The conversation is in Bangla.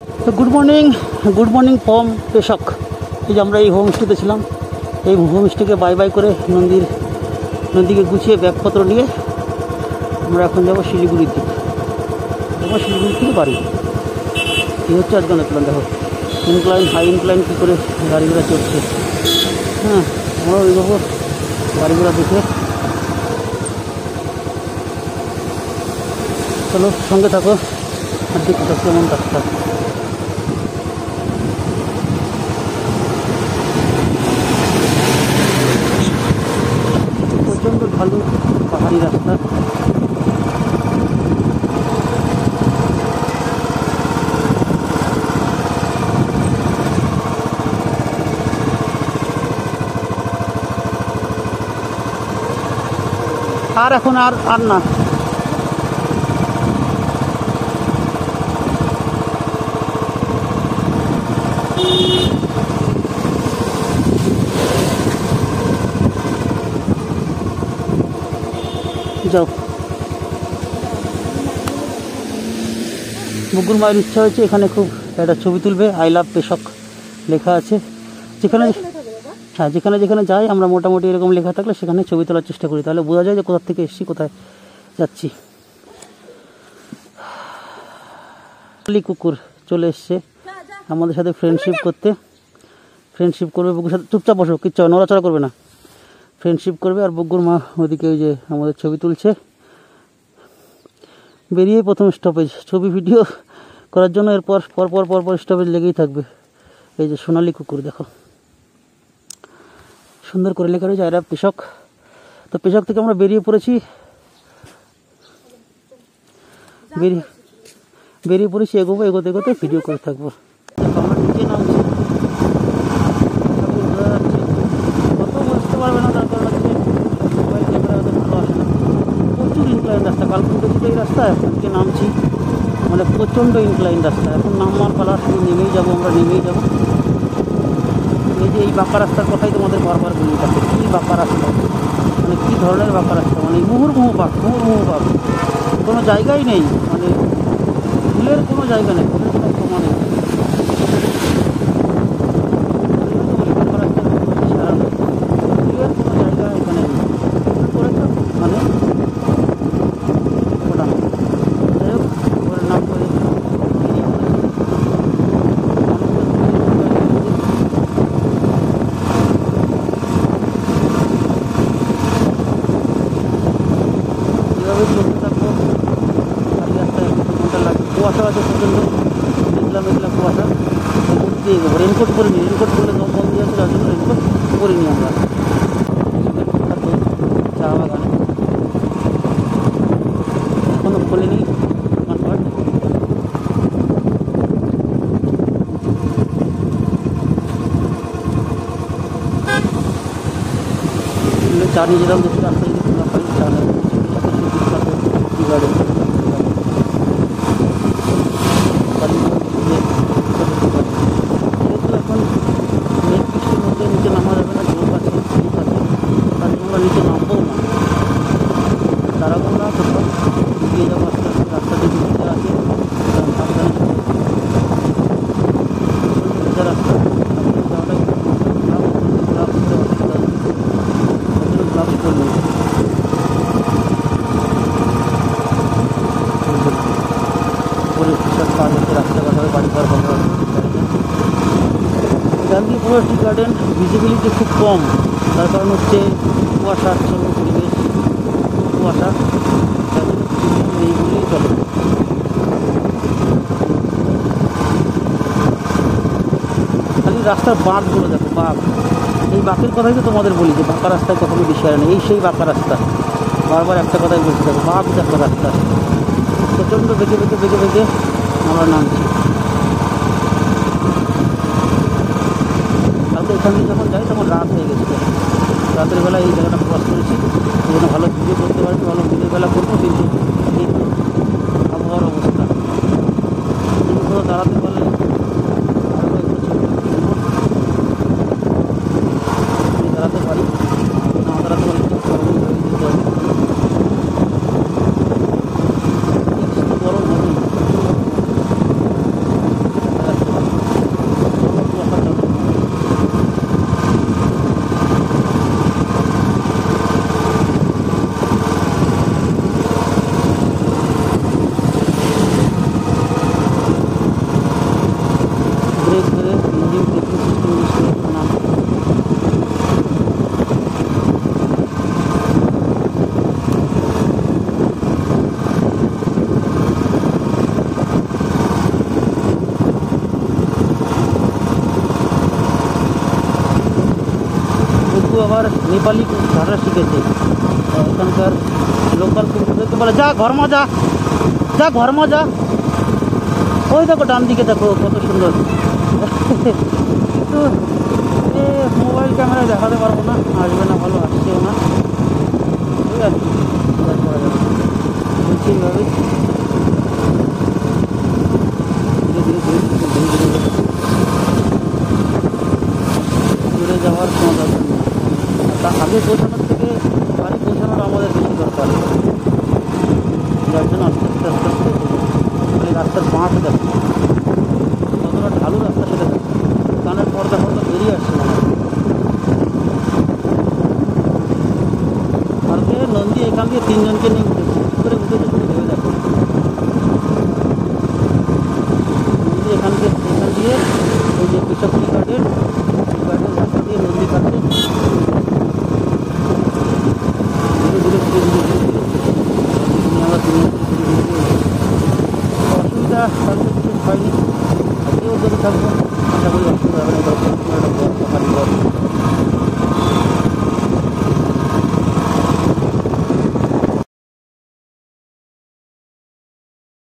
তো গুড মর্নিং ফ্রম পেশক। এই যে আমরা এই হোমস্টেতে ছিলাম, এই হোমস্টেকে বাই বাই করে নদীকে গুছিয়ে ব্যাগপত্র নিয়ে আমরা এখন যাবো শিলিগুড়ির দিকে। আমার শিলিগুড়ি থেকে বাড়ি এই হচ্ছে আজকে অনেক প্ল্যান। দেখো হাই ইনক্লাইন কী করে গাড়ি ঘোড়া চলছে। হ্যাঁ, আমরা ওইভাবে গাড়ি ঘোড়া দেখে চলো সঙ্গে থাকো আর দেখতে থাকো কেমন রাস্তা। প্রচণ্ড ঢালু পাহাড়ি রাস্তা। আর এখন আর না, যাও। বুকুর মায়ের ইচ্ছা হয়েছে এখানে খুব একটা ছবি তুলবে, আই লাভ পেশক লেখা আছে। যেখানে হ্যাঁ যেখানে যাই আমরা মোটামুটি এরকম লেখা থাকলে সেখানে ছবি তোলার চেষ্টা করি, তাহলে বোঝা যায় যে কোথা থেকে এসেছি, কোথায় যাচ্ছি। কুকুর চলে এসছে আমাদের সাথে ফ্রেন্ডশিপ করবে। বুকুর সাথে চুপচাপ বসো, কিচ্ছু নড়াচড়া করবে না, ফ্রেন্ডশিপ করবে। আর বুকুর মা ওদিকে ওই যে আমাদের ছবি তুলছে। বেরিয়ে প্রথম স্টপেজ, ছবি ভিডিও করার জন্য এরপর পর স্টপেজ লেগেই থাকবে। এই যে সোনালি কুকুর দেখো, সুন্দর করে লেখা রয়েছে আই লাভ পেশক। তো পেশক থেকে আমরা বেরিয়ে পড়েছি, এগোতে ভিডিও করে থাকবো। আমরা নিচে নামছি, কত বুঝতে পারবে না, তার কারণ হচ্ছে মোবাইল ক্যামেরা ভালো আসে না। প্রচুর ইনক্লাইন রাস্তা, কালকে উঠেছিল এই রাস্তা, আজকে নামছি, মানে প্রচণ্ড ইনক্লাইন রাস্তা। এখন নামার পালা, শুধু নেমেই যাবো। এই যে এই বাঁকা রাস্তার কথাই তোমাদের বারবার বলি, যাচ্ছে কী বাঁকা রাস্তা, মানে কী ধরনের বাঁকা রাস্তা, মানে মুহুর্মুহু বাঁক, কোনো জায়গাই নেই, মানে ভুলের কোনো জায়গা নেই, ভুলের কোনো ক্ষমা নেই। কুয়াশা আছে প্রচণ্ড, মেঘলা কুয়াশা। রেনকোট পরে নিই, রেনকোট পরলে দম বন্ধ আছে, তার জন্য রেনকোট পরে নিই আমরা। চা বাগানে এখনো খোলেনি দোকানপাট। চা নিয়ে যেতাম, দেখি রাস্তায় যদি খোলা পাই চা নেই। গার্ডেন এখন মেঘ বৃষ্টির মধ্যে নিচে নামা যাবে না, জোর আছে, ঠিক আছে, তার জন্য আমরা নিচে নামবও না, দাঁড়াবো না, কোথাও এগিয়ে যাবো আস্তে আস্তে। রাস্তা দিয়ে নিচে আছে, সাবধানে ভেজা রাস্তা, যাওয়াটাই গ্লাভস করে অসুবিধা আছে, তার জন্য গ্লাভস করে নিয়েছি। উপরে টিশার্ট পাওয়া যাচ্ছে, রাস্তাঘাট হবে, বাড়ি পাওয়ার কথা আছে। গান্ধী ফরেস্ট গার্ডেন ভিজিবিলিটি খুব কম, তার কারণ হচ্ছে কুয়াশাচ্ছন্ন পরিবেশ, কুয়াশা, তার জন্য ভিজিবিলিটি নেই বলেই চলে। খালি রাস্তার বাঁকগুলো দেখো, বাঁক, এই বাঁকের কথাই তো তোমাদের বলি যে বাঁকা রাস্তায় কখনো বেশি আর নেই। এই সেই বাঁকা রাস্তা, বারবার একটা কথাই বলতে থাকো, বাঁক দেখো রাস্তা, প্রচণ্ড বেঁকে আমরা নামছি। কালকে এখান থেকে যখন যাই তখন রাত হয়ে গেছিলো, রাতের বেলা এই জায়গাটা ক্রস করেছি, এই জন্য ভালো ভিডিও করতে পারি, ভালো দিনের বেলা করবো, কিন্তু আবহাওয়ার অবস্থা কোথাও দাঁড়াতে পারলে দাঁড়াতে পারি, না দাঁড়াতে পারি দিতে হবে। গরম হবে ইঞ্জিন ব্রেকিং সিস্টেম ইউজ নাম। আবার নেপালি ভাষা শিখেছে এখানকার লোকাল কুকুরদেরকে বলে যা ঘরমা যা, যা ঘরমা যা। ওই দেখো ডান দিকে দেখো কত সুন্দর। কিন্তু মোবাইল ক্যামেরায় দেখাতে পারবো না, আসবে না, ভালো আসছেও না, ওই আর কি করা যাবে। বলছি এইভাবে ধীরে ধীরে ধীরে ধীরে ধীরে ধীরে ঘুরে যাওয়ার কোনো দরকার নেই। তা আগে পৌঁছানোর থেকে বাড়ি পৌঁছানোর আমাদের বেশি দরকার, যার জন্য আস্তে আস্তে আস্তে আস্তে এই রাস্তার বাঁশ দেখো কতটা ঢালু রাস্তা সেটা দেখো, কানের পর্দা পর্দা বেরিয়ে আসছে না। কালকে নন্দী এখান দিয়ে 3 জনকে নিয়ে উঠেছে, কী করে উঠেছে তুমি ভেবে দেখো। নন্দী এখান দিয়ে ওই যে কৃষকী গার্ডের রাস্তা দিয়ে নন্দী কাটছে। অসুবিধা কালকে কিছু হয়নি, আজকেও যদি থাকবো আশা করি অসুবিধা হবে না।